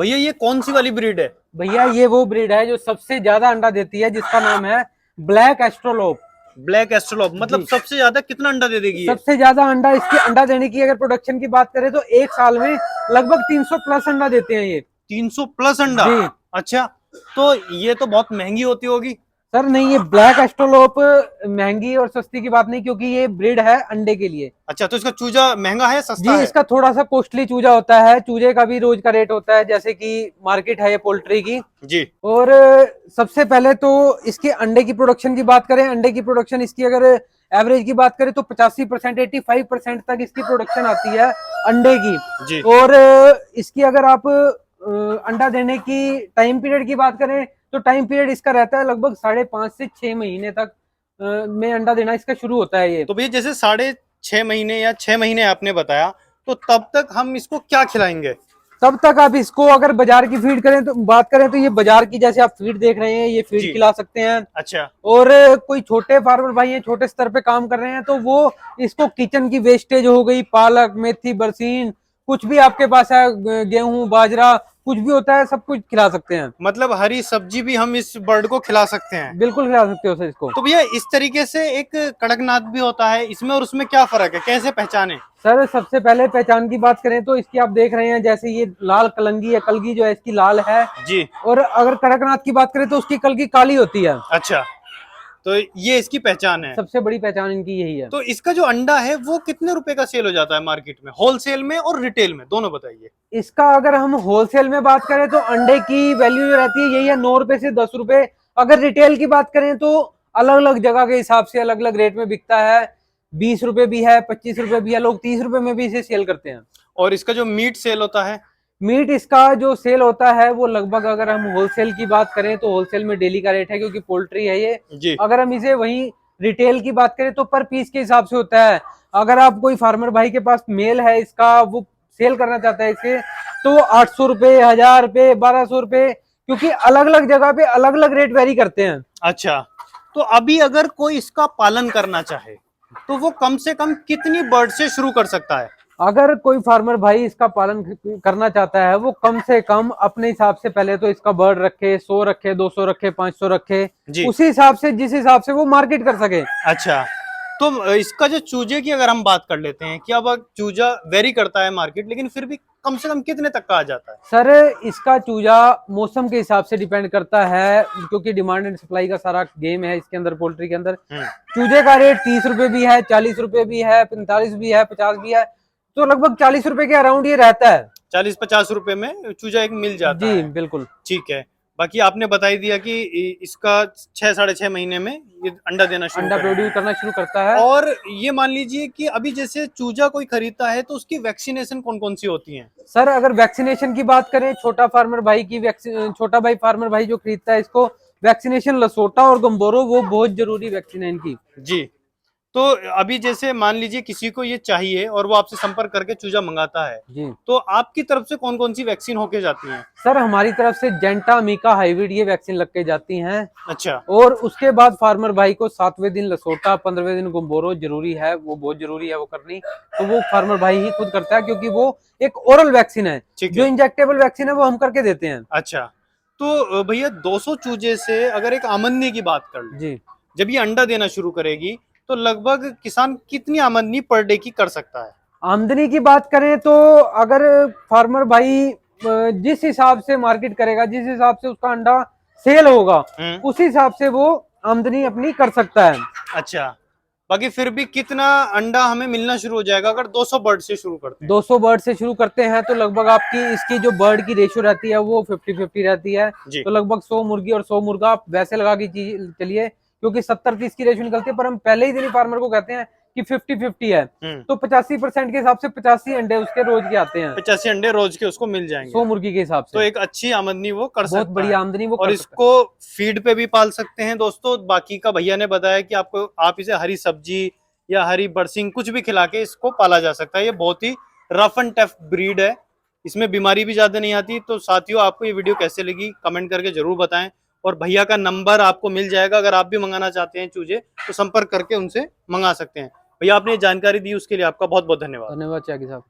भैया ये कौन सी वाली ब्रीड है? भैया ये वो ब्रीड है जो सबसे ज्यादा अंडा देती है, जिसका नाम है ब्लैक एस्ट्रोलोप। ब्लैक एस्ट्रोलॉप, मतलब जी, सबसे ज्यादा कितना अंडा दे देगी ये? सबसे ज्यादा अंडा, इसकी अंडा देने की अगर प्रोडक्शन की बात करें तो एक साल में लगभग 300 प्लस अंडा देते हैं ये। 300 प्लस अंडा? जी अच्छा, तो ये तो बहुत महंगी होती होगी। सर, नहीं, ये ब्लैक एस्ट्रोलोप महंगी और सस्ती की बात नहीं, क्योंकि ये ब्रीड है अंडे के लिए। अच्छा, तो इसका चूजा महंगा है जी, सस्ता है? इसका थोड़ा सा कॉस्टली चूजा होता है, चूजे का भी रोज का रेट होता है, जैसे कि मार्केट है ये पोल्ट्री की। जी। और सबसे पहले तो इसके अंडे की प्रोडक्शन की बात करें, अंडे की प्रोडक्शन इसकी अगर एवरेज की बात करें तो 85%, 85% तक इसकी प्रोडक्शन आती है अंडे की। जी। और इसकी अगर आप अंडा देने की टाइम पीरियड की बात करें तो टाइम पीरियड इसका रहता है लगभग 5.5 से 6 महीने तक में अंडा देना इसका शुरू होता है ये। तो भैया जैसे 6.5 महीने या 6 महीने आपने बताया, तो तब तक हम इसको क्या खिलाएंगे? तब तक आप इसको अगर बाजार की फीड करें तो बात करें तो ये बाजार की, जैसे आप फीड देख रहे हैं, ये फीड जी। खिला सकते हैं। अच्छा। और कोई छोटे फार्मर भाई हैं, छोटे स्तर पे काम कर रहे हैं, तो वो इसको किचन की वेस्टेज हो गई, पालक, मेथी, बरसीन, कुछ भी आपके पास है, गेहूं, बाजरा, कुछ भी होता है, सब कुछ खिला सकते हैं। मतलब हरी सब्जी भी हम इस बर्ड को खिला सकते हैं? बिल्कुल खिला सकते हो सर इसको। तो भैया इस तरीके से एक कड़कनाथ भी होता है, इसमें और उसमें क्या फर्क है, कैसे पहचाने? सर, सबसे पहले पहचान की बात करें तो इसकी आप देख रहे हैं, जैसे ये लाल कलंगी है, कलगी जो है इसकी लाल है। जी। और अगर कड़कनाथ की बात करें तो उसकी कलगी काली होती है। अच्छा, तो ये इसकी पहचान है। सबसे बड़ी पहचान इनकी यही है। तो इसका जो अंडा है वो कितने रुपए का सेल हो जाता है मार्केट में, होलसेल में और रिटेल में, दोनों बताइए। इसका अगर हम होलसेल में बात करें तो अंडे की वैल्यू जो रहती है यही है 9 रुपए से 10 रुपए। अगर रिटेल की बात करें तो अलग अलग जगह के हिसाब से अलग अलग रेट में बिकता है। 20 रुपए भी है, 25 रुपए भी है, लोग 30 रुपए में भी इसे सेल करते हैं। और इसका जो मीट सेल होता है? मीट इसका जो सेल होता है वो लगभग, अगर हम होलसेल की बात करें तो होलसेल में डेली का रेट है, क्योंकि पोल्ट्री है ये। जी। अगर हम इसे वहीं रिटेल की बात करें तो पर पीस के हिसाब से होता है। अगर आप कोई फार्मर भाई के पास मेल है इसका, वो सेल करना चाहता है इसे, तो 800 रुपए, 1000 रुपए, 1200 रुपए, क्योंकि अलग अलग जगह पे अलग अलग रेट वेरी करते हैं। अच्छा, तो अभी अगर कोई इसका पालन करना चाहे तो वो कम से कम कितनी बर्ड से शुरू कर सकता है? अगर कोई फार्मर भाई इसका पालन करना चाहता है, वो कम से कम अपने हिसाब से पहले तो इसका बर्ड रखे, 100 रखे, 200 रखे, 500 रखे, उसी हिसाब से, जिस हिसाब से वो मार्केट कर सके। अच्छा, तो इसका जो चूजे की अगर हम बात कर लेते हैं कि अब चूजा वेरी करता है मार्केट, लेकिन फिर भी कम से कम कितने तक का आ जाता है? सर, इसका चूजा मौसम के हिसाब से डिपेंड करता है, क्योंकि डिमांड एंड सप्लाई का सारा गेम है इसके अंदर, पोल्ट्री के अंदर। चूजे का रेट 30 रुपए भी है, 40 रुपए भी है, 45 भी है, 50 भी है, तो लगभग 40 रुपए के अराउंड ये रहता है। 40-50 रुपए में चूजा एक मिल जाता है? जी बिल्कुल। ठीक है। बाकी आपने बता ही दिया कि इसका 6-6.5 महीने में ये अंडा देना शुरू अंडा प्रोड्यूस करना शुरू करता है। और ये मान लीजिए कि अभी जैसे चूजा कोई खरीदता है तो उसकी वैक्सीनेशन कौन कौन सी होती है? सर, अगर वैक्सीनेशन की बात करें, छोटा भाई फार्मर भाई जो खरीदता है इसको, वैक्सीनेशन लसोटा और गंबोरो, वो बहुत जरूरी वैक्सीन है इनकी। जी। तो अभी जैसे मान लीजिए किसी को ये चाहिए और वो आपसे संपर्क करके चूजा मंगाता है, जी, तो आपकी तरफ से कौन कौन सी वैक्सीन होके जाती हैं? सर, हमारी तरफ से जेंटा, मीका, हाइब्रिड, ये वैक्सीन लग के जाती हैं। अच्छा। और उसके बाद फार्मर भाई को 7वें दिन लसोटा, 15वें दिन गंबोरो जरूरी है, वो बहुत जरूरी है वो करनी। तो वो फार्मर भाई ही खुद करता है, क्योंकि वो एक ओरल वैक्सीन है। जो इंजेक्टेबल वैक्सीन है वो हम करके देते हैं। अच्छा, तो भैया 200 चूजे से अगर एक आमदनी की बात कर लें, जी, जब ये अंडा देना शुरू करेगी तो लगभग किसान कितनी आमदनी पर डे की कर सकता है? आमदनी की बात करें तो अगर फार्मर भाई जिस हिसाब से मार्केट करेगा, जिस हिसाब से उसका अंडा सेल होगा, उस हिसाब से वो आमदनी अपनी कर सकता है। अच्छा, बाकी फिर भी कितना अंडा हमें मिलना शुरू हो जाएगा अगर 200 बर्ड से शुरू करते हैं? 200 बर्ड से शुरू करते हैं तो लगभग आपकी इसकी जो बर्ड की रेशियो रहती है वो 50-50 रहती है। तो लगभग 100 मुर्गी और 100 मुर्गा आप वैसे लगा के चलिए, क्योंकि 70-30 की रेशियो निकलती है, पर हम पहले ही दिन फार्मर को कहते हैं कि 50-50 है। तो 85% के हिसाब से 85 अंडे उसके रोज के आते हैं। 85 अंडे रोज के उसको मिल जाएंगे 100 मुर्गी के हिसाब से। तो एक अच्छी आमदनी वो कर सकता है, बहुत बड़ी आमदनी वो और इसको फीड पे भी पाल सकते हैं दोस्तों। बाकी का भैया ने बताया कि आप इसे हरी सब्जी या हरी बरसिंग कुछ भी खिला के इसको पाला जा सकता है। ये बहुत ही रफ एंड टफ ब्रीड है, इसमें बीमारी भी ज्यादा नहीं आती। तो साथियों, आपको ये वीडियो कैसे लगी कमेंट करके जरूर बताएं, और भैया का नंबर आपको मिल जाएगा, अगर आप भी मंगाना चाहते हैं चूजे तो संपर्क करके उनसे मंगा सकते हैं। भैया आपने जानकारी दी उसके लिए आपका बहुत बहुत धन्यवाद। धन्यवाद त्यागी साहब।